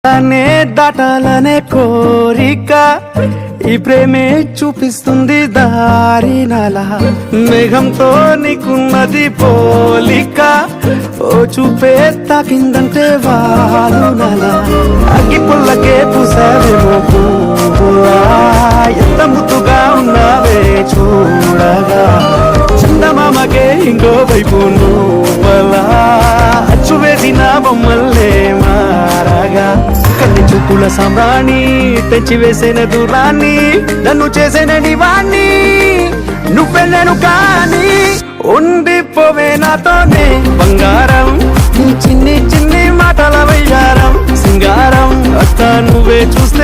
అనే దాటాలనే కోరిక ఈ ప్రేమే చూపిస్తుంది దారి నల మేఘంతో నీకున్నది పోలిక ఓ చూపే తాకిందంటే వాలు నల అగ్గి పుల్లకే పూసావేమో పువ్వులా ఎంత ముద్దుగా ఉన్నావే చూడగా చందమామకే ఇంకో వైపు నువ్వలా అచ్చు వేసిన బొమ్మల్లే మారగా కన్ని చూపుల సామ్రాణి తెచ్చి వేసిన దూరాన్ని నన్ను చేసిన నివాణ్ణి నువ్వే నేను కానీ ఉండిపోవే నాతోనే బంగారం నీ చిన్ని చిన్ని మాటల వయ్యారం సింగారం అత్త నువ్వే చూస్తా